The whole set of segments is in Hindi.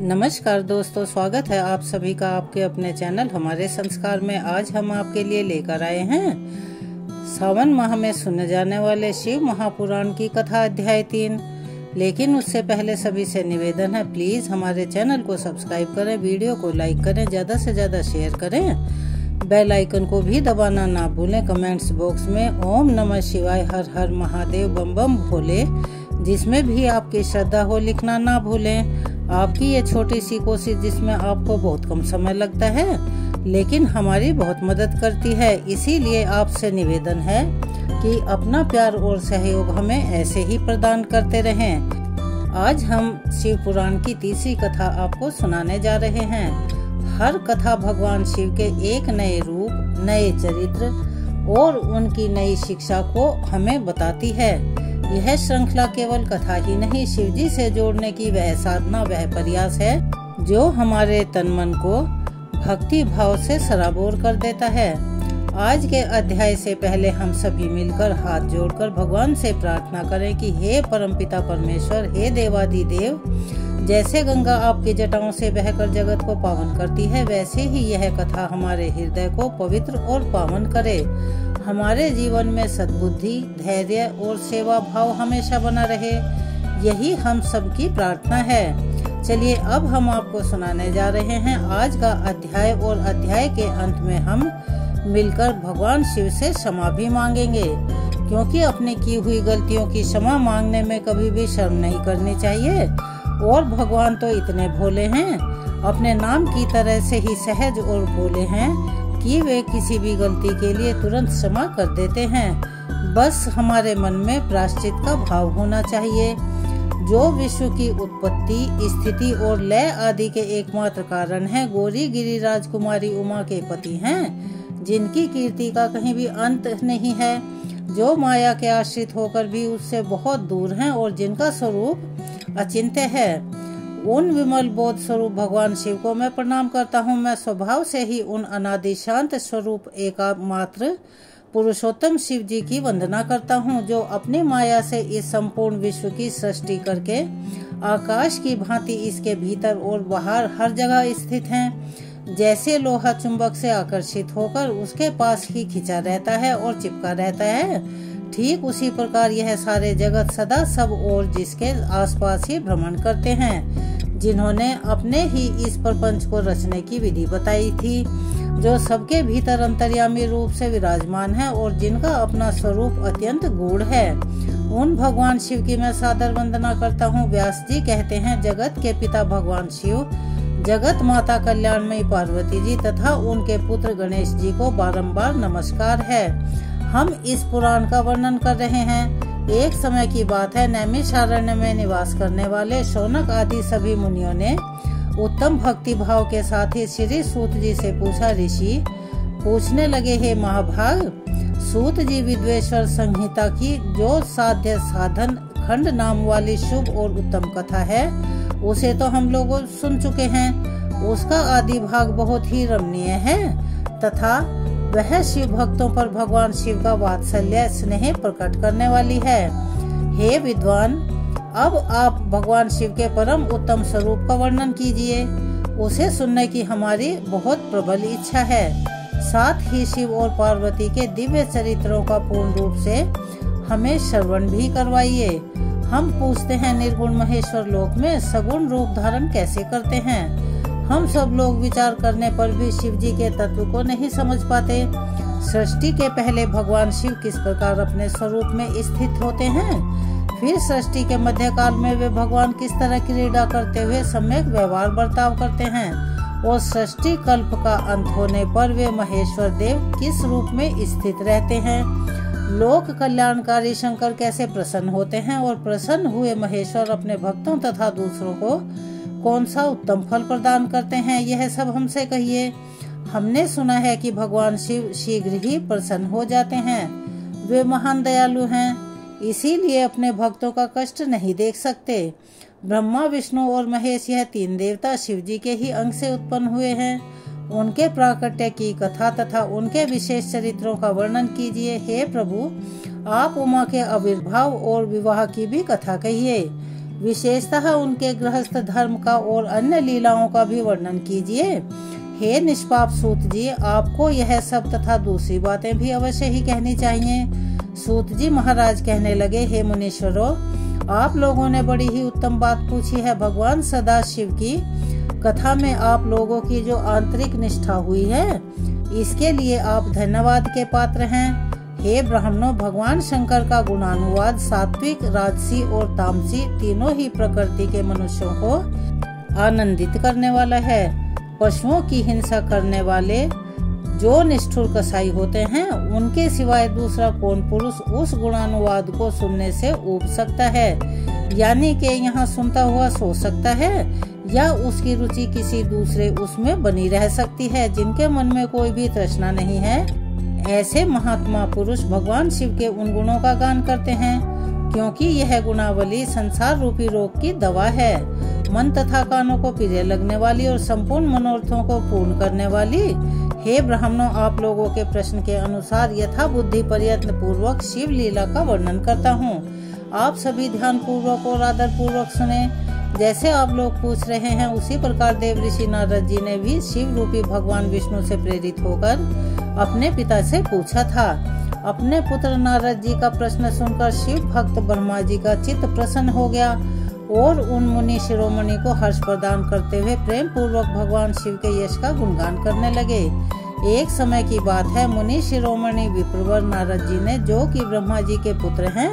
नमस्कार दोस्तों, स्वागत है आप सभी का आपके अपने चैनल हमारे संस्कार में। आज हम आपके लिए लेकर आए हैं सावन माह में सुने जाने वाले शिव महापुराण की कथा अध्याय 3। लेकिन उससे पहले सभी से निवेदन है, प्लीज हमारे चैनल को सब्सक्राइब करें, वीडियो को लाइक करें, ज्यादा से ज्यादा शेयर करें, बेल आइकन को भी दबाना ना भूलें। कमेंट्स बॉक्स में ओम नमः शिवाय, हर हर महादेव, बम बम भोले, जिसमें भी आपकी श्रद्धा हो लिखना ना भूलें। आपकी ये छोटी सी कोशिश, जिसमें आपको बहुत कम समय लगता है लेकिन हमारी बहुत मदद करती है, इसीलिए आपसे निवेदन है कि अपना प्यार और सहयोग हमें ऐसे ही प्रदान करते रहें। आज हम शिव पुराण की तीसरी कथा आपको सुनाने जा रहे हैं। हर कथा भगवान शिव के एक नए रूप, नए चरित्र और उनकी नई शिक्षा को हमें बताती है। यह श्रृंखला केवल कथा ही नहीं, शिवजी से जोड़ने की वह साधना, वह प्रयास है जो हमारे तन मन को भक्ति भाव से सराबोर कर देता है। आज के अध्याय से पहले हम सभी मिलकर हाथ जोड़कर भगवान से प्रार्थना करें कि हे परमपिता परमेश्वर, हे देवादिदेव, जैसे गंगा आपकी जटाओं से बहकर जगत को पावन करती है, वैसे ही यह कथा हमारे हृदय को पवित्र और पावन करे। हमारे जीवन में सद्बुद्धि, धैर्य और सेवा भाव हमेशा बना रहे, यही हम सबकी प्रार्थना है। चलिए अब हम आपको सुनाने जा रहे हैं आज का अध्याय, और अध्याय के अंत में हम मिलकर भगवान शिव से क्षमा भी मांगेंगे, क्योंकि अपनी की हुई गलतियों की क्षमा मांगने में कभी भी शर्म नहीं करनी चाहिए। और भगवान तो इतने भोले हैं, अपने नाम की तरह से ही सहज और भोले हैं कि वे किसी भी गलती के लिए तुरंत क्षमा कर देते हैं। बस हमारे मन में प्रायश्चित का भाव होना चाहिए। जो विश्व की उत्पत्ति, स्थिति और लय आदि के एकमात्र कारण हैं, गौरी गिरिराज कुमारी उमा के पति हैं, जिनकी कीर्ति का कहीं भी अंत नहीं है, जो माया के आश्रित होकर भी उससे बहुत दूर हैं और जिनका स्वरूप अचिंत्य है। उन विमल बोध स्वरूप भगवान शिव को मैं प्रणाम करता हूँ। मैं स्वभाव से ही उन अनादि शांत स्वरूप एकमात्र पुरुषोत्तम शिव जी की वंदना करता हूँ, जो अपनी माया से इस संपूर्ण विश्व की सृष्टि करके आकाश की भांति इसके भीतर और बाहर हर जगह स्थित हैं। जैसे लोहा चुंबक से आकर्षित होकर उसके पास ही खिंचा रहता है और चिपका रहता है, ठीक उसी प्रकार यह सारे जगत सदा सब और जिसके आसपास ही भ्रमण करते हैं, जिन्होंने अपने ही इस प्रपंच को रचने की विधि बताई थी, जो सबके भीतर अंतर्यामी रूप से विराजमान है और जिनका अपना स्वरूप अत्यंत गूढ़ है। उन भगवान शिव की मैं सादर वंदना करता हूँ। व्यास जी कहते हैं, जगत के पिता भगवान शिव, जगत माता कल्याणमयी पार्वती जी तथा उनके पुत्र गणेश जी को बारंबार नमस्कार है। हम इस पुराण का वर्णन कर रहे हैं। एक समय की बात है, नैमिषारण्य में निवास करने वाले शौनक आदि सभी मुनियों ने उत्तम भक्ति भाव के साथ ही श्री सूत जी से पूछा। ऋषि पूछने लगे, हे महाभाग, सूत जी, विद्वेश्वर संहिता की जो साध्य साधन खंड नाम वाली शुभ और उत्तम कथा है, उसे तो हम लोग सुन चुके हैं। उसका आदि भाग बहुत ही रमणीय है तथा वह शिव भक्तों पर भगवान शिव का वात्सल्य स्नेह प्रकट करने वाली है। हे विद्वान, अब आप भगवान शिव के परम उत्तम स्वरूप का वर्णन कीजिए। उसे सुनने की हमारी बहुत प्रबल इच्छा है। साथ ही शिव और पार्वती के दिव्य चरित्रों का पूर्ण रूप से हमें श्रवण भी करवाइए। हम पूछते हैं, निर्गुण महेश्वर लोक में सगुण रूप धारण कैसे करते हैं? हम सब लोग विचार करने पर भी शिव जी के तत्व को नहीं समझ पाते। सृष्टि के पहले भगवान शिव किस प्रकार अपने स्वरूप में स्थित होते हैं, फिर सृष्टि के मध्यकाल में वे भगवान किस तरह क्रीड़ा करते हुए सम्यक व्यवहार बर्ताव करते हैं, और सृष्टि कल्प का अंत होने पर वे महेश्वर देव किस रूप में स्थित रहते हैं। लोक कल्याणकारी शंकर कैसे प्रसन्न होते हैं, और प्रसन्न हुए महेश्वर अपने भक्तों तथा दूसरों को कौन सा उत्तम फल प्रदान करते हैं, यह सब हमसे कहिए। हमने सुना है कि भगवान शिव शीघ्र ही प्रसन्न हो जाते हैं। वे महान दयालु हैं, इसीलिए अपने भक्तों का कष्ट नहीं देख सकते। ब्रह्मा, विष्णु और महेश, यह तीन देवता शिव जी के ही अंग से उत्पन्न हुए हैं। उनके प्राकट्य की कथा तथा उनके विशेष चरित्रों का वर्णन कीजिए। हे प्रभु, आप उमा के आविर्भाव और विवाह की भी कथा कहिए। विशेषतः उनके गृहस्थ धर्म का और अन्य लीलाओं का भी वर्णन कीजिए। हे निष्पाप सूत जी, आपको यह सब तथा दूसरी बातें भी अवश्य ही कहनी चाहिए। सूत जी महाराज कहने लगे, हे मुनीश्वरों, आप लोगों ने बड़ी ही उत्तम बात पूछी है। भगवान सदाशिव की कथा में आप लोगों की जो आंतरिक निष्ठा हुई है, इसके लिए आप धन्यवाद के पात्र हैं। हे ब्राह्मणों, भगवान शंकर का गुणानुवाद सात्विक, राजसी और तामसी तीनों ही प्रकृति के मनुष्यों को आनंदित करने वाला है। पशुओं की हिंसा करने वाले जो निष्ठुर कसाई होते हैं, उनके सिवाय दूसरा कौन पुरुष उस गुणानुवाद को सुनने से ऊब सकता है, यानी कि यहाँ सुनता हुआ सो सकता है, या उसकी रुचि किसी दूसरे उसमें बनी रह सकती है, जिनके मन में कोई भी तृष्णा नहीं है। ऐसे महात्मा पुरुष भगवान शिव के उन गुणों का गान करते हैं, क्योंकि यह गुणावली संसार रूपी रोग की दवा है। मन तथा कानों को प्रिय लगने वाली और संपूर्ण मनोरथों को पूर्ण करने वाली। हे ब्राह्मणों, आप लोगों के प्रश्न के अनुसार यथा बुद्धि प्रयत्न पूर्वक शिव लीला का वर्णन करता हूँ। आप सभी ध्यान पूर्वक और आदर पूर्वक सुने। जैसे आप लोग पूछ रहे हैं, उसी प्रकार देव ऋषि नारद जी ने भी शिव रूपी भगवान विष्णु से प्रेरित होकर अपने पिता से पूछा था। अपने पुत्र नारद जी का प्रश्न सुनकर शिव भक्त ब्रह्मा जी का चित्त प्रसन्न हो गया और उन मुनि शिरोमणि को हर्ष प्रदान करते हुए प्रेम पूर्वक भगवान शिव के यश का गुणगान करने लगे। एक समय की बात है, मुनि शिरोमणि विप्रवर नारद जी ने, जो कि ब्रह्मा जी के पुत्र हैं,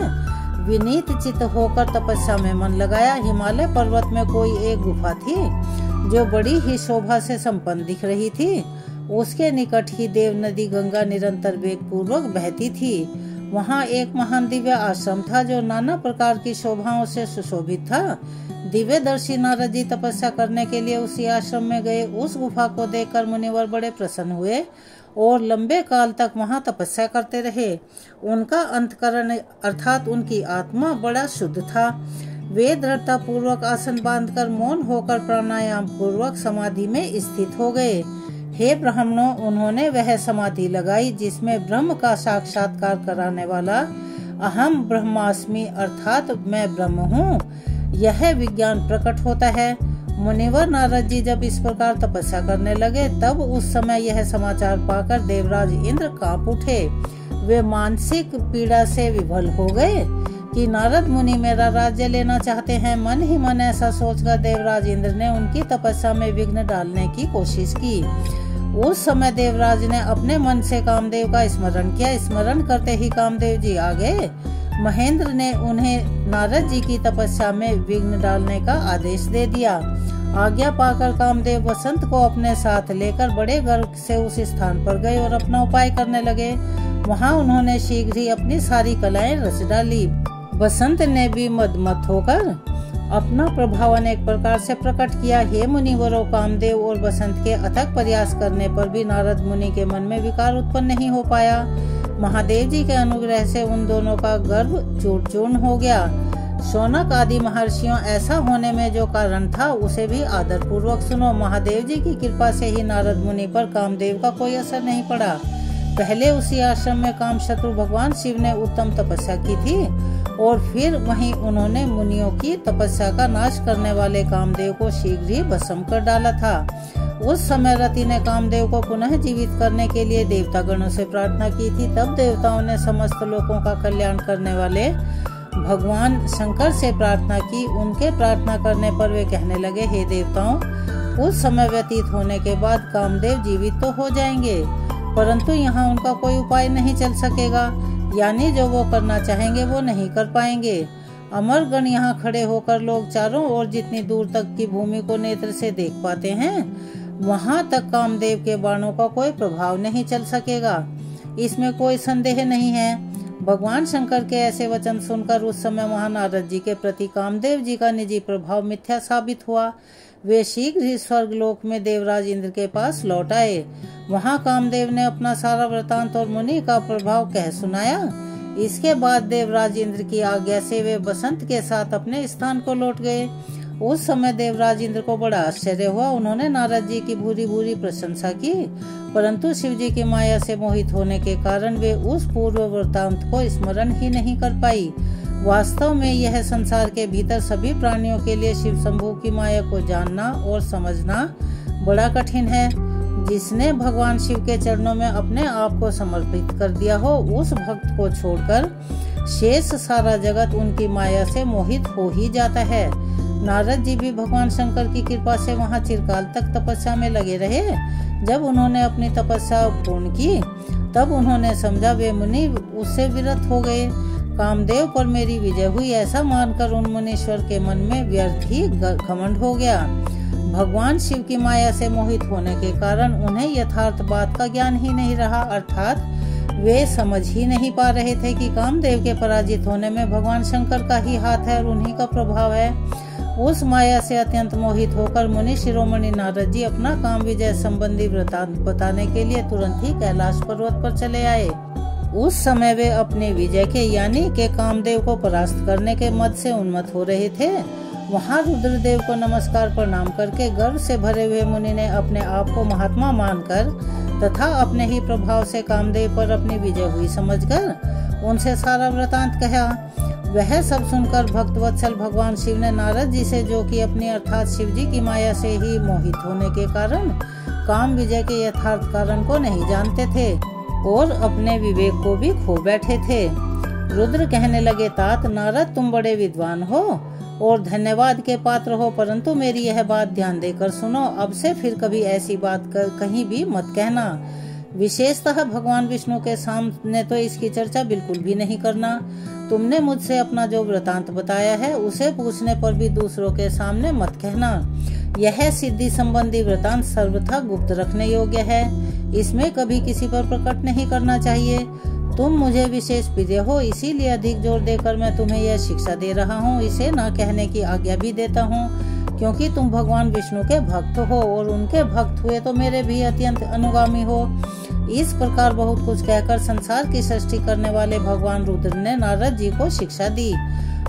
विनीत चित्त होकर तपस्या में मन लगाया। हिमालय पर्वत में कोई एक गुफा थी जो बड़ी ही शोभा से संपन्न दिख रही थी। उसके निकट ही देव नदी गंगा निरंतर वेग पूर्वक बहती थी। वहाँ एक महान दिव्य आश्रम था जो नाना प्रकार की शोभाओं से सुशोभित था। दिव्य दर्शी नारद जी तपस्या करने के लिए उसी आश्रम में गए। उस गुफा को देखकर मुनिवर बड़े प्रसन्न हुए और लंबे काल तक वहाँ तपस्या करते रहे। उनका अंतकरण अर्थात उनकी आत्मा बड़ा शुद्ध था। वे दृढ़ता पूर्वक आसन बांधकर मौन होकर प्राणायाम पूर्वक समाधि में स्थित हो गए। हे ब्राह्मणों, उन्होंने वह समाधि लगाई जिसमें ब्रह्म का साक्षात्कार कराने वाला अहम ब्रह्मास्मि अर्थात मैं ब्रह्म हूँ, यह विज्ञान प्रकट होता है। मुनिवर नारद जी जब इस प्रकार तपस्या करने लगे, तब उस समय यह समाचार पाकर देवराज इंद्र कांप उठे। वे मानसिक पीड़ा से विभल हो गए कि नारद मुनि मेरा राज्य लेना चाहते हैं। मन ही मन ऐसा सोचकर देवराज इंद्र ने उनकी तपस्या में विघ्न डालने की कोशिश की। उस समय देवराज ने अपने मन से कामदेव का स्मरण किया। स्मरण करते ही कामदेव जी आ गए। महेंद्र ने उन्हें नारद जी की तपस्या में विघ्न डालने का आदेश दे दिया। आज्ञा पाकर कामदेव वसंत को अपने साथ लेकर बड़े गर्व से उस स्थान पर गए और अपना उपाय करने लगे। वहाँ उन्होंने शीघ्र ही अपनी सारी कलाएं रच डाली। वसंत ने भी मदमत होकर अपना प्रभाव अनेक प्रकार से प्रकट किया। हे मुनिवरों, कामदेव और वसंत के अथक प्रयास करने पर भी नारद मुनि के मन में विकार उत्पन्न नहीं हो पाया। महादेव जी के अनुग्रह से उन दोनों का गर्भ चूर चूर्ण हो गया। शौनक आदि महर्षियों, ऐसा होने में जो कारण था उसे भी आदर पूर्वक सुनो। महादेव जी की कृपा से ही नारद मुनि पर कामदेव का कोई असर नहीं पड़ा। पहले उसी आश्रम में काम शत्रु भगवान शिव ने उत्तम तपस्या की थी और फिर वहीं उन्होंने मुनियों की तपस्या का नाश करने वाले कामदेव को शीघ्र ही भस्म कर डाला था। उस समय रति ने कामदेव को पुनः जीवित करने के लिए देवता गणों से प्रार्थना की थी। तब देवताओं ने समस्त लोगों का कल्याण करने वाले भगवान शंकर से प्रार्थना की। उनके प्रार्थना करने पर वे कहने लगे, हे देवताओं, कुछ समय व्यतीत होने के बाद कामदेव जीवित तो हो जाएंगे, परंतु यहाँ उनका कोई उपाय नहीं चल सकेगा, यानी जो वो करना चाहेंगे वो नहीं कर पाएंगे। अमर गण यहाँ खड़े होकर लोग चारों ओर जितनी दूर तक की भूमि को नेत्र से देख पाते हैं, वहाँ तक कामदेव के बाणों का कोई प्रभाव नहीं चल सकेगा, इसमें कोई संदेह नहीं है। भगवान शंकर के ऐसे वचन सुनकर उस समय वहाँ नारद जी के प्रति कामदेव जी का निजी प्रभाव मिथ्या साबित हुआ। वे शीघ्र ही स्वर्गलोक में देवराज इंद्र के पास लौट आए। वहाँ कामदेव ने अपना सारा वृतांत और मुनि का प्रभाव कह सुनाया। इसके बाद देवराज इंद्र की आज्ञा से वे बसंत के साथ अपने स्थान को लौट गए। उस समय देवराज इंद्र को बड़ा आश्चर्य हुआ। उन्होंने नारद जी की भूरी भूरी प्रशंसा की, परंतु शिव जी की माया से मोहित होने के कारण वे उस पूर्व वृतांत को स्मरण ही नहीं कर पाई। वास्तव में यह संसार के भीतर सभी प्राणियों के लिए शिव शंभू की माया को जानना और समझना बड़ा कठिन है। जिसने भगवान शिव के चरणों में अपने आप को समर्पित कर दिया हो, उस भक्त को छोड़कर शेष सारा जगत उनकी माया से मोहित हो ही जाता है। नारद जी भी भगवान शंकर की कृपा से वहां चिरकाल तक तपस्या में लगे रहे। जब उन्होंने अपनी तपस्या पूर्ण की, तब उन्होंने समझा वे मुनि उससे विरत हो गए। कामदेव पर मेरी विजय हुई ऐसा मानकर उन मुनीश्वर के मन में व्यर्थ ही घमंड हो गया। भगवान शिव की माया से मोहित होने के कारण उन्हें यथार्थ बात का ज्ञान ही नहीं रहा, अर्थात वे समझ ही नहीं पा रहे थे कि कामदेव के पराजित होने में भगवान शंकर का ही हाथ है और उन्हीं का प्रभाव है। उस माया से अत्यंत मोहित होकर मुनि शिरोमणि नारद जी अपना काम विजय संबंधी वृतांत बताने के लिए तुरंत ही कैलाश पर्वत पर चले आए। उस समय वे अपने विजय के यानी के कामदेव को परास्त करने के मद से उन्मत्त हो रहे थे। वहां रुद्रदेव को नमस्कार प्रणाम करके गर्व से भरे हुए मुनि ने अपने आप को महात्मा मानकर तथा अपने ही प्रभाव से कामदेव पर अपनी विजय हुई समझकर उनसे सारा वृतांत कहा। वह सब सुनकर भक्तवत्सल भगवान शिव ने नारद जी से, जो कि अपनी अर्थात शिव जी की माया से ही मोहित होने के कारण काम विजय के यथार्थ कारण को नहीं जानते थे और अपने विवेक को भी खो बैठे थे। रुद्र कहने लगे, तात नारद तुम बड़े विद्वान हो और धन्यवाद के पात्र हो, परंतु मेरी यह बात ध्यान देकर सुनो। अब से फिर कभी ऐसी बात कहीं भी मत कहना। विशेषतः भगवान विष्णु के सामने तो इसकी चर्चा बिल्कुल भी नहीं करना। तुमने मुझसे अपना जो वृतांत बताया है उसे पूछने पर भी दूसरों के सामने मत कहना। यह सिद्धि संबंधी वृतांत सर्वथा गुप्त रखने योग्य है, इसमें कभी किसी पर प्रकट नहीं करना चाहिए। तुम मुझे विशेष प्रिय हो, इसीलिए अधिक जोर देकर मैं तुम्हें यह शिक्षा दे रहा हूँ। इसे न कहने की आज्ञा भी देता हूँ, क्योंकि तुम भगवान विष्णु के भक्त हो और उनके भक्त हुए तो मेरे भी अत्यंत अनुगामी हो। इस प्रकार बहुत कुछ कहकर संसार की सृष्टि करने वाले भगवान रुद्र ने नारद जी को शिक्षा दी।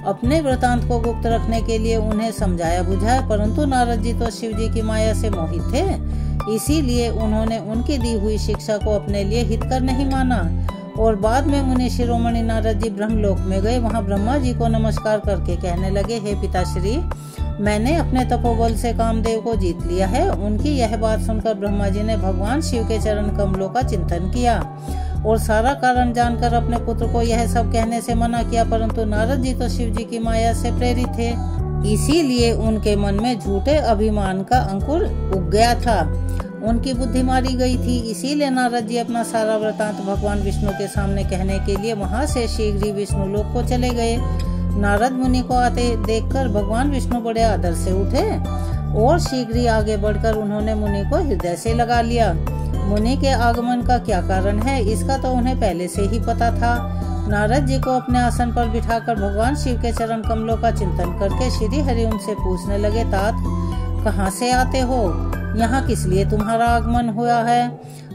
अपने वृतांत को गुप्त रखने के लिए उन्हें समझाया बुझाया, परंतु नारद जी तो शिव जी की माया से मोहित थे, इसीलिए उन्होंने उनकी दी हुई शिक्षा को अपने लिए हितकर नहीं माना। और बाद में मुनि शिरोमणि नारद जी ब्रह्मलोक में गए। वहां ब्रह्मा जी को नमस्कार करके कहने लगे, हे पिताश्री, मैंने अपने तपोबल से कामदेव को जीत लिया है। उनकी यह बात सुनकर ब्रह्मा जी ने भगवान शिव के चरण कमलों का चिंतन किया और सारा कारण जानकर अपने पुत्र को यह सब कहने से मना किया, परंतु नारद जी तो शिव जी की माया से प्रेरित थे, इसीलिए उनके मन में झूठे अभिमान का अंकुर उग गया था, उनकी बुद्धि मारी गई थी। इसीलिए नारद जी अपना सारा वृतांत भगवान विष्णु के सामने कहने के लिए वहां से शीघ्र ही विष्णु लोक को चले गए। नारद मुनि को आते देखकर भगवान विष्णु बड़े आदर से उठे और शीघ्र ही आगे बढ़कर उन्होंने मुनि को हृदय से लगा लिया। मुनि के आगमन का क्या कारण है, इसका तो उन्हें पहले से ही पता था। नारद जी को अपने आसन पर बिठाकर भगवान शिव के चरण कमलों का चिंतन करके श्री हरि उनसे पूछने लगे, तात कहाँ से आते हो, यहाँ किस लिए तुम्हारा आगमन हुआ है।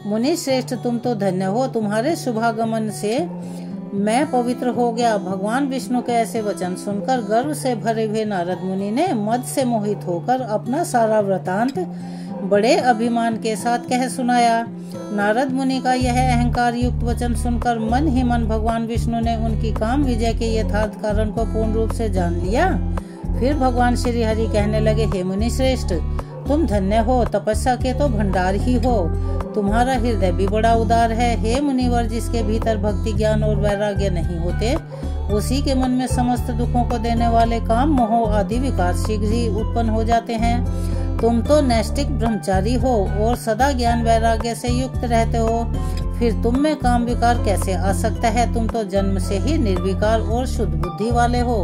मुनि श्रेष्ठ, तुम तो धन्य हो, तुम्हारे शुभागमन से मैं पवित्र हो गया। भगवान विष्णु के ऐसे वचन सुनकर गर्व से भरे हुए नारद मुनि ने मद से मोहित होकर अपना सारा वृतांत बड़े अभिमान के साथ कह सुनाया। नारद मुनि का यह अहंकार युक्त वचन सुनकर मन ही मन भगवान विष्णु ने उनकी काम विजय के यथार्थ कारण को पूर्ण रूप से जान लिया। फिर भगवान श्री हरि कहने लगे, हे मुनि श्रेष्ठ, तुम धन्य हो, तपस्या के तो भंडार ही हो, तुम्हारा हृदय भी बड़ा उदार है। हे मुनिवर, जिसके भीतर भक्ति ज्ञान और वैराग्य नहीं होते, उसी के मन में समस्त दुखों को देने वाले काम मोह आदि विकार शीघ्र ही उत्पन्न हो जाते हैं। तुम तो नैष्टिक ब्रह्मचारी हो और सदा ज्ञान वैराग्य से युक्त रहते हो, फिर तुम में काम विकार कैसे आ सकता है। तुम तो जन्म से ही निर्विकार और शुद्ध बुद्धि वाले हो।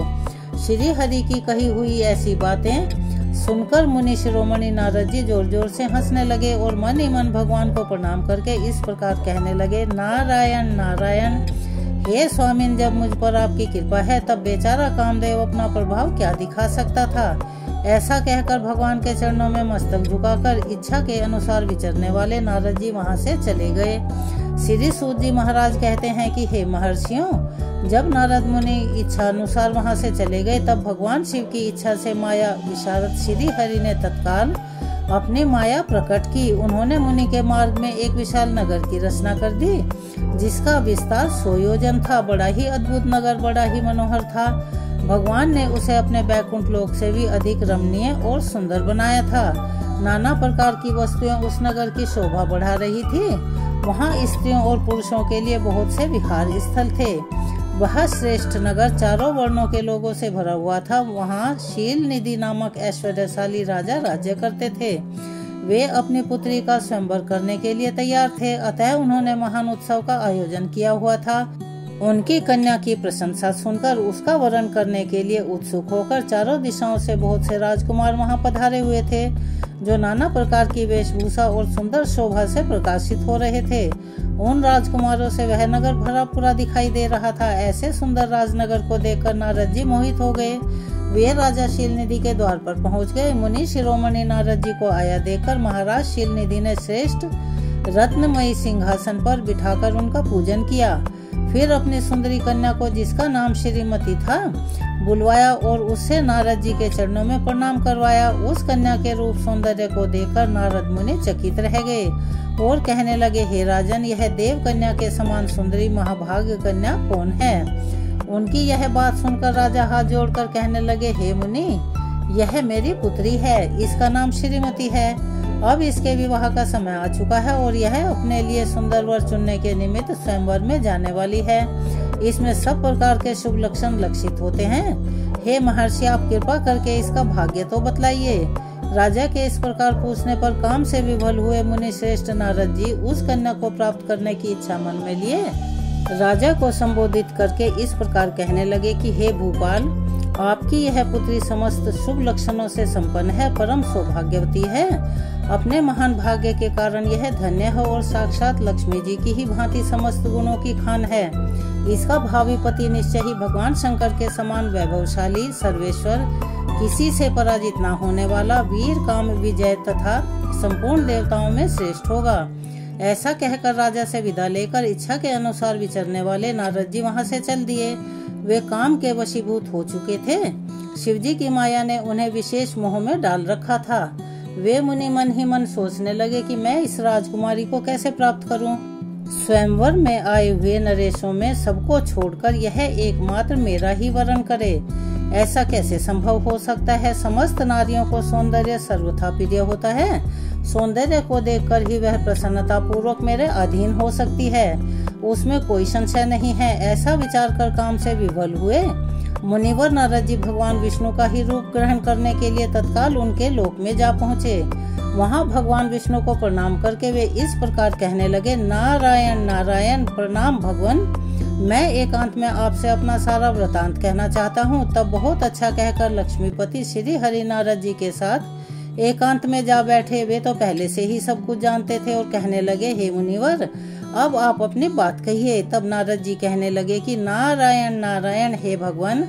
श्री हरि की कही हुई ऐसी बातें सुनकर मुनि शिरोमणि नारद जी जोर जोर से हंसने लगे और मन ही मन भगवान को प्रणाम करके इस प्रकार कहने लगे, नारायण नारायण, हे स्वामिन, जब मुझ पर आपकी कृपा है तब बेचारा कामदेव अपना प्रभाव क्या दिखा सकता था। ऐसा कहकर भगवान के चरणों में मस्तक झुकाकर इच्छा के अनुसार विचरने वाले नारद जी वहां से चले गए। श्री सूत जी महाराज कहते हैं कि हे महर्षियों, जब नारद मुनि इच्छा अनुसार वहां से चले गए तब भगवान शिव की इच्छा से माया विशारद श्री हरि ने तत्काल अपनी माया प्रकट की। उन्होंने मुनि के मार्ग में एक विशाल नगर की रचना कर दी, जिसका विस्तार 100 योजन था। बड़ा ही अद्भुत नगर, बड़ा ही मनोहर था। भगवान ने उसे अपने बैकुंठ लोक से भी अधिक रमणीय और सुंदर बनाया था। नाना प्रकार की वस्तुएं उस नगर की शोभा बढ़ा रही थी। वहाँ स्त्रियों और पुरुषों के लिए बहुत से विहार स्थल थे। वह श्रेष्ठ नगर चारों वर्णों के लोगों से भरा हुआ था। वहाँ शील निधि नामक ऐश्वर्यशाली राजा राज्य करते थे। वे अपनी पुत्री का स्वयंवर करने के लिए तैयार थे, अतः उन्होंने महान उत्सव का आयोजन किया हुआ था। उनकी कन्या की प्रशंसा सुनकर उसका वरण करने के लिए उत्सुक होकर चारों दिशाओं से बहुत से राजकुमार वहां पधारे हुए थे, जो नाना प्रकार की वेशभूषा और सुंदर शोभा से प्रकाशित हो रहे थे। उन राजकुमारों से वह नगर भरा पूरा दिखाई दे रहा था। ऐसे सुंदर राजनगर को देखकर नारद जी मोहित हो गए। वे राजा शीलनिधि के द्वार पर पहुंच गए। मुनि शिरोमणि नारद जी को आया देखकर महाराज शीलनिधि ने श्रेष्ठ रत्नमयी सिंहासन पर बिठाकर उनका पूजन किया। फिर अपनी सुंदरी कन्या को, जिसका नाम श्रीमती था, बुलवाया और उससे नारद जी के चरणों में प्रणाम करवाया। उस कन्या के रूप सौंदर्य को देखकर नारद मुनि चकित रह गए और कहने लगे, हे राजन, यह देव कन्या के समान सुंदरी महाभाग्य कन्या कौन है? उनकी यह बात सुनकर राजा हाथ जोड़कर कहने लगे, हे मुनि, यह मेरी पुत्री है, इसका नाम श्रीमती है। अब इसके विवाह का समय आ चुका है और यह अपने लिए सुंदर वर चुनने के निमित्त स्वयंवर में जाने वाली है। इसमें सब प्रकार के शुभ लक्षण लक्षित होते हैं। हे महर्षि, आप कृपा करके इसका भाग्य तो बतलाइए। राजा के इस प्रकार पूछने पर काम से विभल हुए मुनि श्रेष्ठ नारद जी उस कन्या को प्राप्त करने की इच्छा मन में लिए राजा को संबोधित करके इस प्रकार कहने लगे कि हे भूपाल, आपकी यह पुत्री समस्त शुभ लक्षणों से संपन्न है, परम सौभाग्यवती है। अपने महान भाग्य के कारण यह धन्य है और साक्षात लक्ष्मी जी की ही भांति समस्त गुणों की खान है। इसका भावी पति निश्चय ही भगवान शंकर के समान वैभवशाली, सर्वेश्वर, किसी से पराजित न होने वाला, वीर, काम, विजय तथा संपूर्ण देवताओं में श्रेष्ठ होगा। ऐसा कहकर राजा से विदा लेकर इच्छा के अनुसार विचरने वाले नारद जी वहाँ से चल दिए। वे काम के वशीभूत हो चुके थे। शिवजी की माया ने उन्हें विशेष मोह में डाल रखा था। वे मुनि मन ही मन सोचने लगे कि मैं इस राजकुमारी को कैसे प्राप्त करूं। स्वयंवर में आए हुए नरेशों में सबको छोड़कर यह एकमात्र मेरा ही वरण करे, ऐसा कैसे संभव हो सकता है? समस्त नारियों को सौंदर्य सर्वथा प्रिय होता है। सौंदर्य को देखकर ही वह प्रसन्नता पूर्वक मेरे अधीन हो सकती है, उसमें कोई संशय नहीं है। ऐसा विचार कर काम से विभल हुए मुनिवर नारद जी भगवान विष्णु का ही रूप ग्रहण करने के लिए तत्काल उनके लोक में जा पहुँचे। वहाँ भगवान विष्णु को प्रणाम करके वे इस प्रकार कहने लगे, नारायण नारायण, प्रणाम भगवान। मैं एकांत में आपसे अपना सारा वृतांत कहना चाहता हूँ। तब बहुत अच्छा कहकर लक्ष्मीपति श्री हरि नारद जी के साथ एकांत में जा बैठे। वे तो पहले से ही सब कुछ जानते थे और कहने लगे, हे मुनिवर, अब आप अपनी बात कहिए। तब नारद जी कहने लगे कि नारायण नारायण, हे भगवान,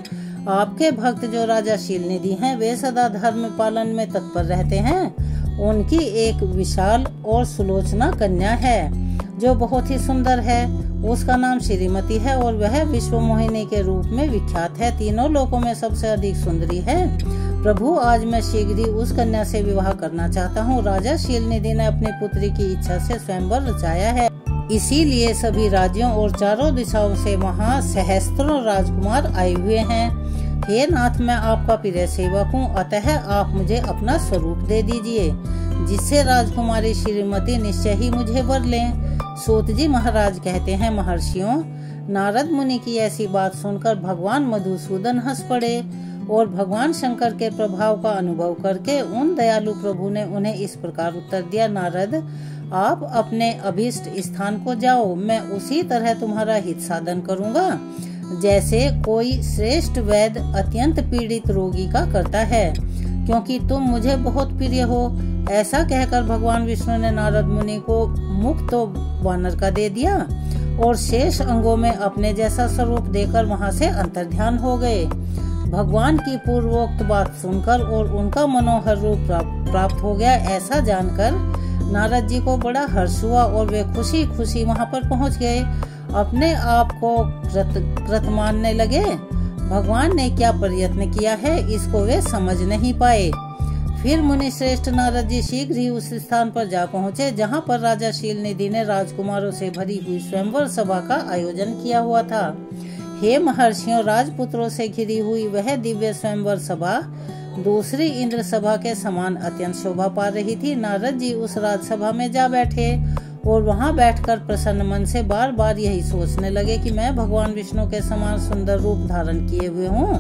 आपके भक्त जो राजा शीलनिधि हैं, वे सदा धर्म पालन में तत्पर रहते हैं। उनकी एक विशाल और सुलोचना कन्या है जो बहुत ही सुंदर है। उसका नाम श्रीमती है और वह विश्व मोहिनी के रूप में विख्यात है। तीनों लोकों में सबसे अधिक सुंदरी है। प्रभु, आज मैं शीघ्र ही उस कन्या से विवाह करना चाहता हूँ। राजा शीलनिधि ने अपनी पुत्री की इच्छा से स्वयंवर रचाया है, इसीलिए सभी राज्यों और चारों दिशाओं से वहाँ सहस्त्रों राजकुमार आए हुए हैं। हे नाथ, मैं आपका प्रिय सेवक हूँ, अतः आप मुझे अपना स्वरूप दे दीजिए, जिससे राजकुमारी श्रीमती निश्चय ही मुझे वर लें। सूत जी महाराज कहते हैं, महर्षियों, नारद मुनि की ऐसी बात सुनकर भगवान मधुसूदन हंस पड़े और भगवान शंकर के प्रभाव का अनुभव करके उन दयालु प्रभु ने उन्हें इस प्रकार उत्तर दिया, नारद, आप अपने अभीष्ट स्थान को जाओ, मैं उसी तरह तुम्हारा हित साधन करूंगा जैसे कोई श्रेष्ठ वैद्य अत्यंत पीड़ित रोगी का करता है, क्योंकि तुम मुझे बहुत प्रिय हो। ऐसा कहकर भगवान विष्णु ने नारद मुनि को मुख तो वानर का दे दिया और शेष अंगों में अपने जैसा स्वरूप देकर वहां से अंतर्ध्यान हो गए। भगवान की पूर्वोक्त बात सुनकर और उनका मनोहर रूप प्राप्त हो गया, ऐसा जानकर नारद जी को बड़ा हर्ष हुआ और वे खुशी खुशी वहां पर पहुंच गए। अपने आप को कृत मानने लगे। भगवान ने क्या प्रयत्न किया है, इसको वे समझ नहीं पाए। फिर मुनि श्रेष्ठ नारद जी शीघ्र ही उस स्थान पर जा पहुँचे जहाँ पर राजा शीलनिधि ने राजकुमारों से भरी हुई स्वयंवर सभा का आयोजन किया हुआ था। हे महर्षियों, राजपुत्रों से घिरी हुई वह दिव्य स्वयंवर सभा दूसरी इंद्र सभा के समान अत्यंत शोभा पा रही थी। नारद जी उस राजसभा में जा बैठे और वहां बैठकर प्रसन्न मन से बार बार यही सोचने लगे कि मैं भगवान विष्णु के समान सुंदर रूप धारण किए हुए हूँ,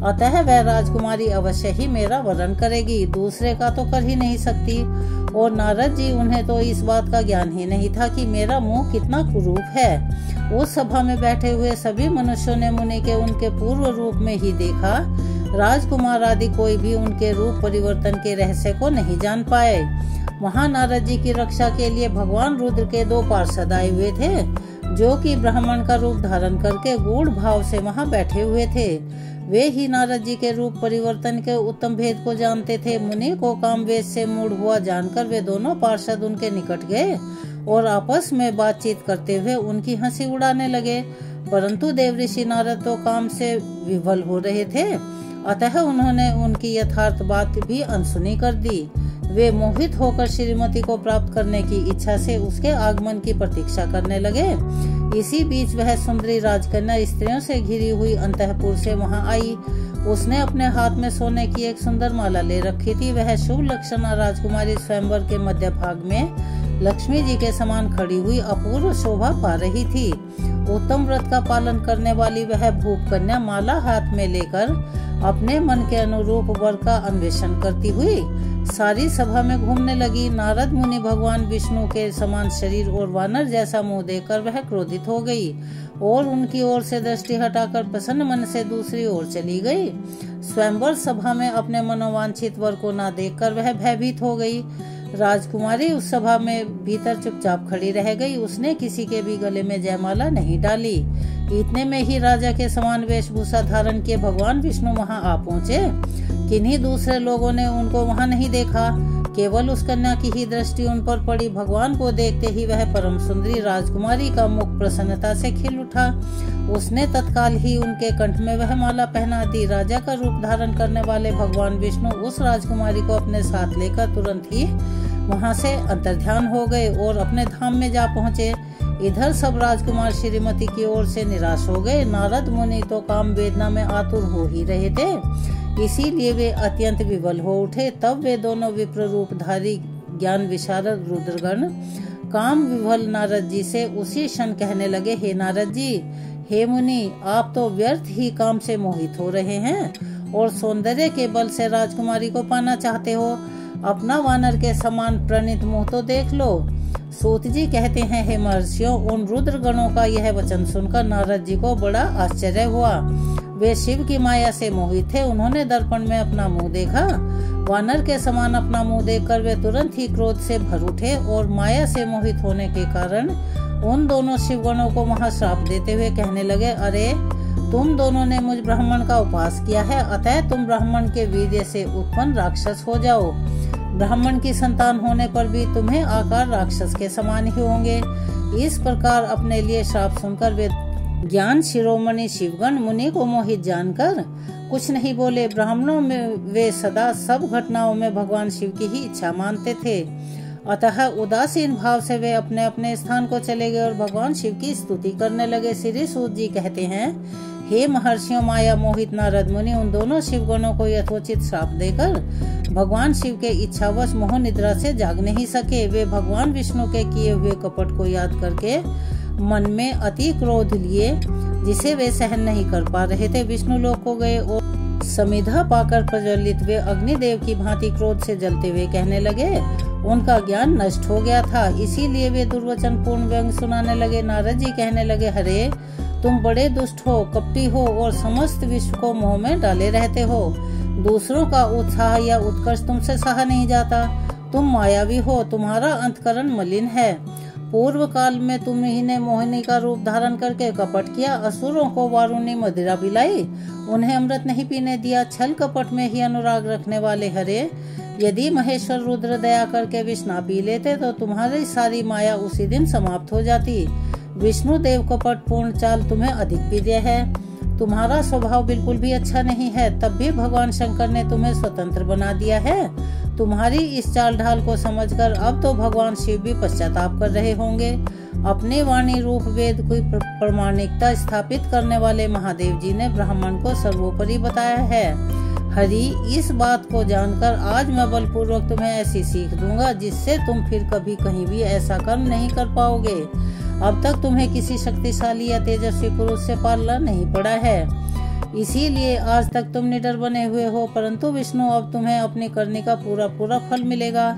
अतः वह राजकुमारी अवश्य ही मेरा वरण करेगी, दूसरे का तो कर ही नहीं सकती। और नारद जी, उन्हें तो इस बात का ज्ञान ही नहीं था कि मेरा मुंह कितना कुरूप है। उस सभा में बैठे हुए सभी मनुष्यों ने मुनि के उनके पूर्व रूप में ही देखा। राजकुमार आदि कोई भी उनके रूप परिवर्तन के रहस्य को नहीं जान पाए। वहां नारद जी की रक्षा के लिए भगवान रुद्र के 2 पार्षद आए हुए थे, जो कि ब्राह्मण का रूप धारण करके गूढ़ भाव से वहां बैठे हुए थे। वे ही नारद जी के रूप परिवर्तन के उत्तम भेद को जानते थे। मुनि को काम वेश से मूढ़ हुआ जानकर वे दोनों पार्षद उनके निकट गए और आपस में बातचीत करते हुए उनकी हंसी उड़ाने लगे। परंतु देवऋषि नारद तो काम से विवल हो रहे थे, अतः उन्होंने उनकी यथार्थ बात भी अनसुनी कर दी। वे मोहित होकर श्रीमती को प्राप्त करने की इच्छा से उसके आगमन की प्रतीक्षा करने लगे। इसी बीच वह सुंदरी राजकन्या स्त्रियों से घिरी हुई अंतःपुर से वहां आई। उसने अपने हाथ में सोने की एक सुंदर माला ले रखी थी। वह शुभ लक्षणा राजकुमारी स्वयंवर के मध्य भाग में लक्ष्मी जी के समान खड़ी हुई अपूर्व शोभा पा रही थी। उत्तम व्रत का पालन करने वाली वह भूप कन्या माला हाथ में लेकर अपने मन के अनुरूप वर का अन्वेषण करती हुई सारी सभा में घूमने लगी। नारद मुनि भगवान विष्णु के समान शरीर और वानर जैसा मुंह देखकर वह क्रोधित हो गई और उनकी ओर से दृष्टि हटाकर प्रसन्न मन से दूसरी ओर चली गई। स्वयंवर सभा में अपने मनोवांछित वर को न देखकर वह भयभीत हो गई। राजकुमारी उस सभा में भीतर चुपचाप खड़ी रह गई। उसने किसी के भी गले में जयमाला नहीं डाली। इतने में ही राजा के समान वेशभूषा धारण किए भगवान विष्णु वहां आ पहुँचे। किन्हीं दूसरे लोगों ने उनको वहां नहीं देखा, केवल उस कन्या की ही दृष्टि उन पर पड़ी। भगवान को देखते ही वह परम सुंदरी राजकुमारी का मुख प्रसन्नता से खिल उठा। उसने तत्काल ही उनके कंठ में वह माला पहना दी। राजा का रूप धारण करने वाले भगवान विष्णु उस राजकुमारी को अपने साथ लेकर तुरंत ही वहां से अंतर्ध्यान हो गए और अपने धाम में जा पहुँचे। इधर सब राजकुमार श्रीमती की ओर से निराश हो गए। नारद मुनि तो काम वेदना में आतुर हो ही रहे थे, इसीलिए वे अत्यंत विवल हो उठे। तब वे दोनों विप्र रूपधारी ज्ञान विशारद रुद्रगण काम विवल नारद जी से उसी क्षण कहने लगे, हे नारद जी, हे मुनि, आप तो व्यर्थ ही काम से मोहित हो रहे हैं और सौंदर्य के बल से राजकुमारी को पाना चाहते हो। अपना वानर के समान प्रणित मुंह तो देख लो। सूत जी कहते हैं, हे महर्षियों, उन रुद्र गणों का यह वचन सुनकर नारद जी को बड़ा आश्चर्य हुआ। वे शिव की माया से मोहित थे। उन्होंने दर्पण में अपना मुंह देखा। वानर के समान अपना मुंह देखकर वे तुरंत ही क्रोध से भर उठे और माया से मोहित होने के कारण उन दोनों शिवगणों को वहां श्राप देते हुए कहने लगे, अरे तुम दोनों ने मुझ ब्राह्मण का उपवास किया है, अतः तुम ब्राह्मण के वीर्य से उत्पन्न राक्षस हो जाओ। ब्राह्मण की संतान होने पर भी तुम्हें आकार राक्षस के समान ही होंगे। इस प्रकार अपने लिए श्राप सुनकर वे ज्ञान शिरोमणि शिवगण मुनि को मोहित जानकर कुछ नहीं बोले। ब्राह्मणों में वे सदा सब घटनाओं में भगवान शिव की ही इच्छा मानते थे, अतः उदासीन भाव से वे अपने अपने स्थान को चले गए और भगवान शिव की स्तुति करने लगे। श्री सूत जी कहते हैं, हे महर्षियों, माया मोहित नारद मुनि उन दोनों शिवगणों को यथोचित श्राप देकर भगवान शिव के इच्छावश मोह निद्रा से जाग नहीं सके। वे भगवान विष्णु के किए हुए कपट को याद करके मन में अति क्रोध लिए, जिसे वे सहन नहीं कर पा रहे थे। विष्णु लोक को गए और समिधा पाकर प्रज्वलित वे अग्निदेव की भांति क्रोध से जलते हुए कहने लगे, उनका ज्ञान नष्ट हो गया था, इसीलिए वे दुर्वचन पूर्ण व्यंग सुनाने लगे। नारद जी कहने लगे, हरे तुम बड़े दुष्ट हो, कपटी हो और समस्त विश्व को मोह में डाले रहते हो। दूसरों का उत्साह या उत्कर्ष तुमसे सहा नहीं जाता। तुम मायावी हो, तुम्हारा अंतकरण मलिन है। पूर्व काल में तुमने मोहिनी का रूप धारण करके कपट किया, असुरों को वारुणी मदिरा पिलाई, उन्हें अमृत नहीं पीने दिया। छल कपट में ही अनुराग रखने वाले हरे, यदि महेश्वर रुद्र दया करके विष ना पी लेते तो तुम्हारी सारी माया उसी दिन समाप्त हो जाती। विष्णु देव कपट पूर्ण चाल तुम्हें अधिक प्रिय है। तुम्हारा स्वभाव बिल्कुल भी अच्छा नहीं है, तब भी भगवान शंकर ने तुम्हें स्वतंत्र बना दिया है। तुम्हारी इस चाल ढाल को समझकर अब तो भगवान शिव भी पश्चाताप कर रहे होंगे। अपने वाणी रूप वेद की प्रामाणिकता स्थापित करने वाले महादेव जी ने ब्राह्मण को सर्वोपरि बताया है। हरि, इस बात को जानकर आज मैं बलपूर्वक तुम्हें ऐसी सीख दूंगा जिससे तुम फिर कभी कहीं भी ऐसा कर्म नहीं कर पाओगे। अब तक तुम्हें किसी शक्तिशाली या तेजस्वी पुरुष से पालना नहीं पड़ा है, इसीलिए आज तक तुम निडर बने हुए हो, परंतु विष्णु अब तुम्हें अपनी करनी का पूरा फल मिलेगा।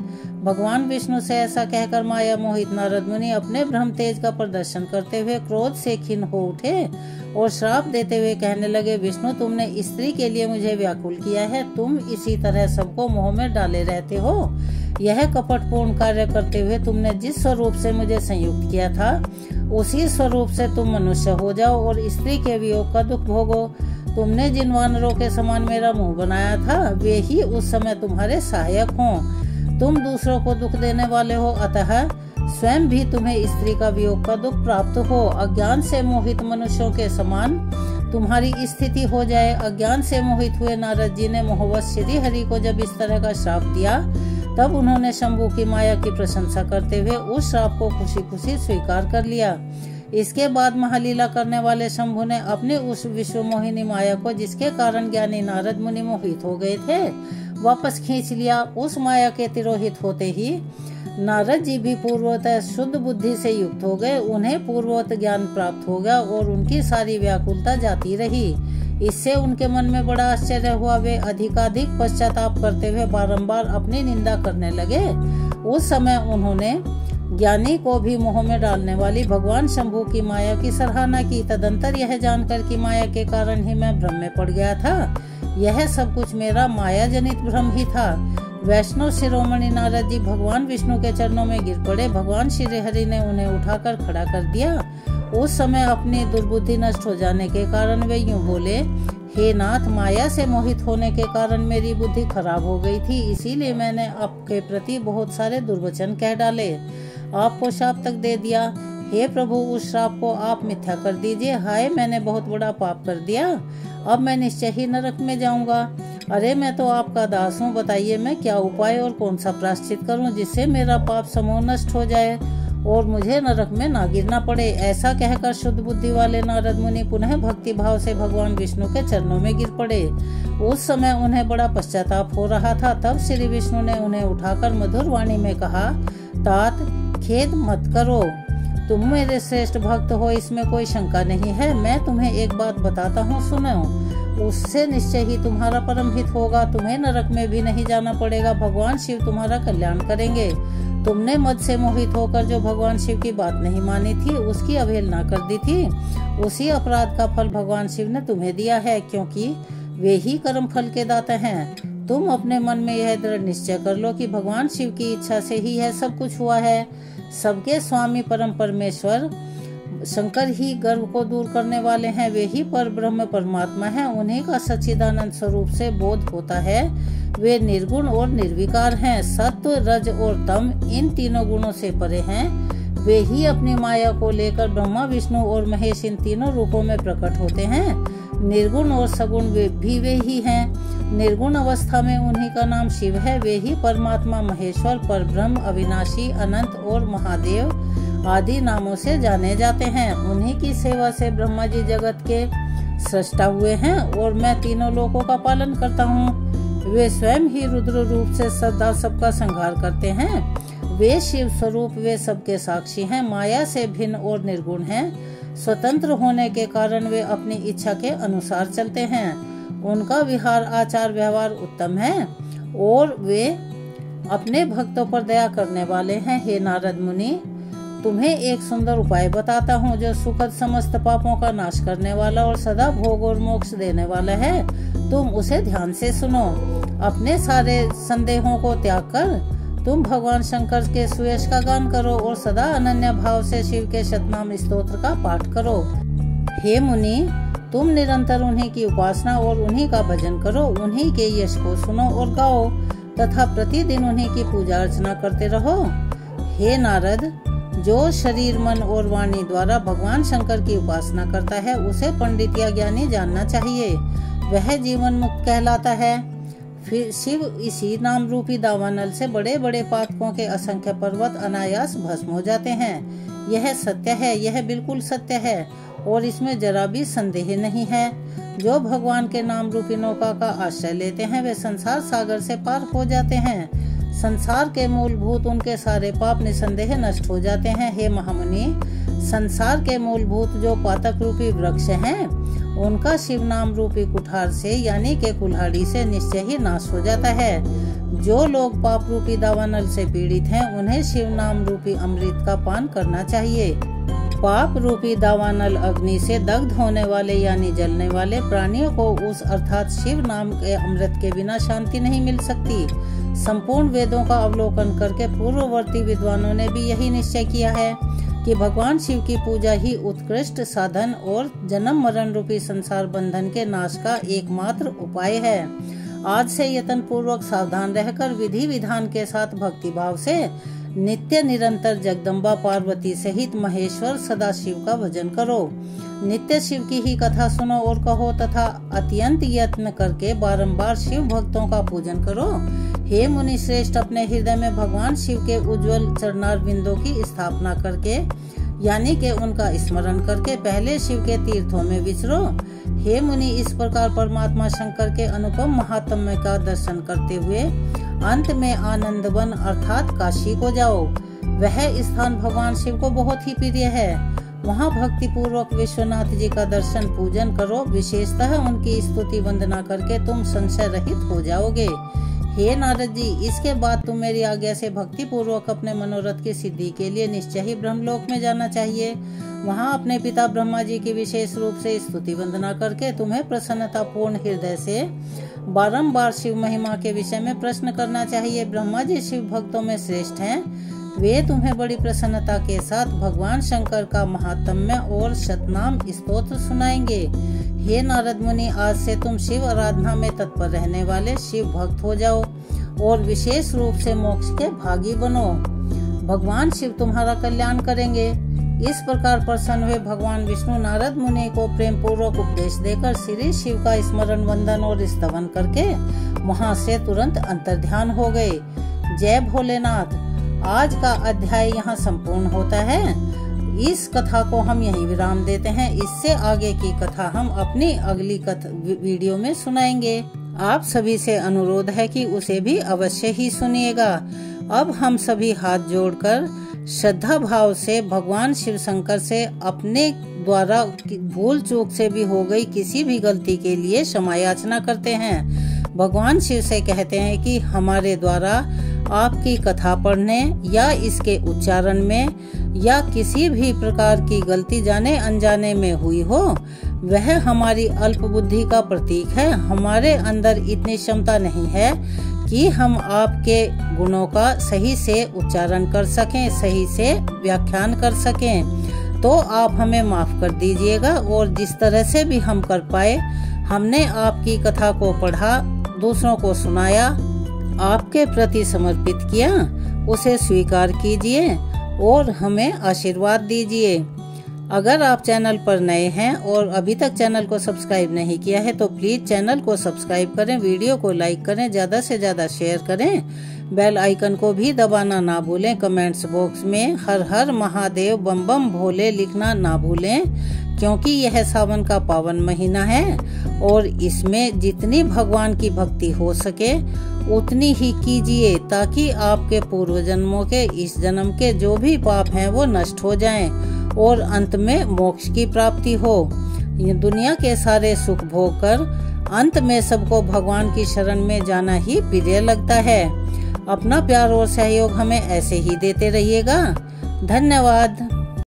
भगवान विष्णु से ऐसा कहकर माया मोहित नारद मुनि अपने ब्रह्म तेज का प्रदर्शन करते हुए क्रोध से खिन्न हो उठे और श्राप देते हुए कहने लगे, विष्णु, तुमने स्त्री के लिए मुझे व्याकुल किया है, तुम इसी तरह सबको मोह में डाले रहते हो। यह कपटपूर्ण कार्य करते हुए तुमने जिस स्वरूप से मुझे संयुक्त किया था, उसी स्वरूप से तुम मनुष्य हो जाओ और स्त्री के वियोग का दुख भोगो। तुमने जिन वानरों के समान मेरा मुंह बनाया था, वे ही उस समय तुम्हारे सहायक हों। तुम दूसरों को दुख देने वाले हो, अतः स्वयं भी तुम्हें स्त्री का वियोग का दुख प्राप्त हो। अज्ञान से मोहित मनुष्यों के समान तुम्हारी स्थिति हो जाए। अज्ञान से मोहित हुए नारद जी ने मोहवश श्री हरि को जब इस तरह का श्राप दिया, तब उन्होंने शंभु की माया की प्रशंसा करते हुए उस श्राप को खुशी खुशी स्वीकार कर लिया। इसके बाद महालीला करने वाले शंभु ने अपने उस विश्व मोहिनी माया को, जिसके कारण ज्ञानी नारद मुनि मोहित हो गए थे, वापस खींच लिया। उस माया के तिरोहित होते ही नारद जी भी पूर्वतः शुद्ध बुद्धि से युक्त हो गए। उन्हें पूर्वोक्त ज्ञान प्राप्त हो गया और उनकी सारी व्याकुलता जाती रही। इससे उनके मन में बड़ा आश्चर्य हुआ। वे अधिकाधिक पश्चाताप करते हुए बारंबार अपनी निंदा करने लगे। उस समय उन्होंने ज्ञानी को भी मोह में डालने वाली भगवान शंभु की माया की सराहना की। तदंतर यह जानकर कि माया के कारण ही मैं भ्रम में पड़ गया था, यह सब कुछ मेरा माया जनित भ्रम ही था। वैष्णव शिरोमणि नारद जी भगवान विष्णु के चरणों में गिर पड़े। भगवान श्री हरि ने उन्हें उठाकर खड़ा कर दिया। उस समय अपनी दुर्बुद्धि नष्ट हो जाने के कारण वे यूं बोले, हे नाथ, माया से मोहित होने के कारण मेरी बुद्धि खराब हो गई थी, इसीलिए मैंने आपके प्रति बहुत सारे दुर्वचन कह डाले, आपको शाप तक दे दिया। हे प्रभु, उस श्राप को आप मिथ्या कर दीजिए। हाय, मैंने बहुत बड़ा पाप कर दिया, अब मैं निश्चय ही नरक में जाऊंगा। अरे, मैं तो आपका दास हूँ, बताइए मैं क्या उपाय और कौन सा प्रायश्चित करूँ जिससे मेरा पाप समूह नष्ट हो जाए और मुझे नरक में ना गिरना पड़े। ऐसा कहकर शुद्ध बुद्धि वाले नारद मुनि पुनः भक्ति भाव से भगवान विष्णु के चरणों में गिर पड़े। उस समय उन्हें बड़ा पश्चाताप हो रहा था। तब श्री विष्णु ने उन्हें उठाकर मधुर वाणी में कहा, तात, खेद मत करो, तुम मेरे श्रेष्ठ भक्त हो, इसमें कोई शंका नहीं है। मैं तुम्हें एक बात बताता हूँ, सुनो, उससे निश्चय ही तुम्हारा परम हित होगा। तुम्हें नरक में भी नहीं जाना पड़ेगा, भगवान शिव तुम्हारा कल्याण करेंगे। तुमने मद से मोहित होकर जो भगवान शिव की बात नहीं मानी थी, उसकी अवहेलना कर दी थी, उसी अपराध का फल भगवान शिव ने तुम्हें दिया है, क्योंकि वे ही कर्म फल के दाता हैं। तुम अपने मन में यह दृढ़ निश्चय कर लो कि भगवान शिव की इच्छा से ही यह सब कुछ हुआ है। सबके स्वामी परम परमेश्वर शंकर ही गर्व को दूर करने वाले हैं। वे ही पर ब्रह्म परमात्मा हैं। उन्हीं का सच्चिदानंद स्वरूप से बोध होता है। वे निर्गुण और निर्विकार हैं। सत्व, रज और तम, इन तीनों गुणों से परे हैं। वे ही अपनी माया को लेकर ब्रह्मा, विष्णु और महेश इन तीनों रूपों में प्रकट होते हैं। निर्गुण और सगुण वे ही हैं। निर्गुण अवस्था में उन्हीं का नाम शिव है। वे ही परमात्मा, महेश्वर, परब्रह्म, अविनाशी, अनंत और महादेव आदि नामों से जाने जाते हैं। उन्हीं की सेवा से ब्रह्मा जी जगत के सृष्टा हुए हैं और मैं तीनों लोकों का पालन करता हूँ। वे स्वयं ही रुद्र रूप से सदा सबका संहार करते हैं। वे शिव स्वरूप, वे सबके साक्षी हैं। माया से भिन्न और निर्गुण हैं। स्वतंत्र होने के कारण वे अपनी इच्छा के अनुसार चलते हैं। उनका विहार, आचार, व्यवहार उत्तम है और वे अपने भक्तों पर दया करने वाले हैं। हे नारद मुनि, तुम्हें एक सुंदर उपाय बताता हूँ जो सुखद समस्त पापों का नाश करने वाला और सदा भोग और मोक्ष देने वाला है। तुम उसे ध्यान से सुनो। अपने सारे संदेहों को त्याग कर तुम भगवान शंकर के सुयश का गान करो और सदा अनन्य भाव से शिव के शतनाम स्तोत्र का पाठ करो। हे मुनि, तुम निरंतर उन्हीं की उपासना और उन्हीं का भजन करो। उन्हीं के यश को सुनो और गाओ तथा प्रतिदिन उन्हीं की पूजा अर्चना करते रहो। हे नारद, जो शरीर, मन और वाणी द्वारा भगवान शंकर की उपासना करता है उसे पंडित या ज्ञानी जानना चाहिए, वह जीवन मुक्त कहलाता है। फिर शिव इसी नाम रूपी दावानल से बड़े बड़े पातकों के असंख्य पर्वत अनायास भस्म हो जाते हैं। यह सत्य है, यह बिल्कुल सत्य है और इसमें जरा भी संदेह नहीं है। जो भगवान के नाम रूपी नौका का आश्रय लेते हैं वे संसार सागर से पार हो जाते हैं। संसार के मूलभूत उनके सारे पाप निसंदेह नष्ट हो जाते हैं। हे महामुनि, संसार के मूलभूत जो पातक रूपी वृक्ष हैं उनका शिव नाम रूपी कुठार से यानी के कुल्हाड़ी से निश्चय ही नाश हो जाता है। जो लोग पाप रूपी दावानल से पीड़ित हैं उन्हें शिव नाम रूपी अमृत का पान करना चाहिए। पाप रूपी दावानल अग्नि से दग्ध होने वाले यानी जलने वाले प्राणियों को उस अर्थात शिव नाम के अमृत के बिना शांति नहीं मिल सकती। संपूर्ण वेदों का अवलोकन करके पूर्ववर्ती विद्वानों ने भी यही निश्चय किया है कि भगवान शिव की पूजा ही उत्कृष्ट साधन और जन्म मरण रूपी संसार बंधन के नाश का एकमात्र उपाय है। आज से यत्न पूर्वक सावधान रहकर विधि विधान के साथ भक्ति भाव से नित्य निरंतर जगदम्बा पार्वती सहित महेश्वर सदाशिव का भजन करो। नित्य शिव की ही कथा सुनो और कहो तथा अत्यंत यत्न करके बारंबार शिव भक्तों का पूजन करो। हे मुनि श्रेष्ठ, अपने हृदय में भगवान शिव के उज्जवल चरणार बिंदों की स्थापना करके यानी के उनका स्मरण करके पहले शिव के तीर्थों में विचरो। हे मुनि, इस प्रकार परमात्मा शंकर के अनुपम महात्म्य का दर्शन करते हुए अंत में आनंदवन अर्थात काशी को जाओ। वह स्थान भगवान शिव को बहुत ही प्रिय है। वहाँ भक्ति पूर्वक विश्वनाथ जी का दर्शन पूजन करो। विशेषतः उनकी स्तुति वंदना करके तुम संशय रहित हो जाओगे। हे नारद जी, इसके बाद तुम मेरी आज्ञा से भक्ति पूर्वक अपने मनोरथ की सिद्धि के लिए निश्चय ही ब्रह्मलोक में जाना चाहिए। वहाँ अपने पिता ब्रह्मा जी की विशेष रूप से स्तुति वंदना करके तुम्हें प्रसन्नता पूर्ण हृदय से बारंबार शिव महिमा के विषय में प्रश्न करना चाहिए। ब्रह्मा जी शिव भक्तों में श्रेष्ठ हैं। वे तुम्हें बड़ी प्रसन्नता के साथ भगवान शंकर का महात्म्य और शतनाम स्तोत्र सुनाएंगे। हे नारद मुनि, आज से तुम शिव आराधना में तत्पर रहने वाले शिव भक्त हो जाओ और विशेष रूप से मोक्ष के भागी बनो। भगवान शिव तुम्हारा कल्याण करेंगे। इस प्रकार प्रसन्न हुए भगवान विष्णु नारद मुनि को प्रेम पूर्वक उपदेश देकर श्री शिव का स्मरण वंदन और स्तवन करके वहां से तुरंत अंतर्ध्यान हो गए। जय भोलेनाथ। आज का अध्याय यहाँ संपूर्ण होता है। इस कथा को हम यहीं विराम देते हैं। इससे आगे की कथा हम अपनी अगली वीडियो में सुनाएंगे। आप सभी से अनुरोध है कि उसे भी अवश्य ही सुनिएगा। अब हम सभी हाथ जोड़कर श्रद्धा भाव से भगवान शिव शंकर से अपने द्वारा भूल चूक से भी हो गई किसी भी गलती के लिए क्षमा याचना करते हैं। भगवान शिव से कहते हैं कि हमारे द्वारा आपकी कथा पढ़ने या इसके उच्चारण में या किसी भी प्रकार की गलती जाने अनजाने में हुई हो, वह हमारी अल्प बुद्धि का प्रतीक है। हमारे अंदर इतनी क्षमता नहीं है कि हम आपके गुणों का सही से उच्चारण कर सकें, सही से व्याख्यान कर सकें। तो आप हमें माफ कर दीजिएगा और जिस तरह से भी हम कर पाए, हमने आपकी कथा को पढ़ा, दूसरों को सुनाया, आपके प्रति समर्पित किया, उसे स्वीकार कीजिए और हमें आशीर्वाद दीजिए। अगर आप चैनल पर नए हैं और अभी तक चैनल को सब्सक्राइब नहीं किया है तो प्लीज चैनल को सब्सक्राइब करें, वीडियो को लाइक करें, ज्यादा से ज्यादा शेयर करें, बेल आइकन को भी दबाना ना भूलें। कमेंट्स बॉक्स में हर हर महादेव बम बम भोले लिखना ना भूलें, क्योंकि यह सावन का पावन महीना है और इसमें जितनी भगवान की भक्ति हो सके उतनी ही कीजिए, ताकि आपके पूर्व जन्मों के इस जन्म के जो भी पाप हैं वो नष्ट हो जाएं और अंत में मोक्ष की प्राप्ति हो। ये दुनिया के सारे सुख भोग कर अंत में सबको भगवान की शरण में जाना ही प्रिय लगता है। अपना प्यार और सहयोग हमें ऐसे ही देते रहिएगा। धन्यवाद।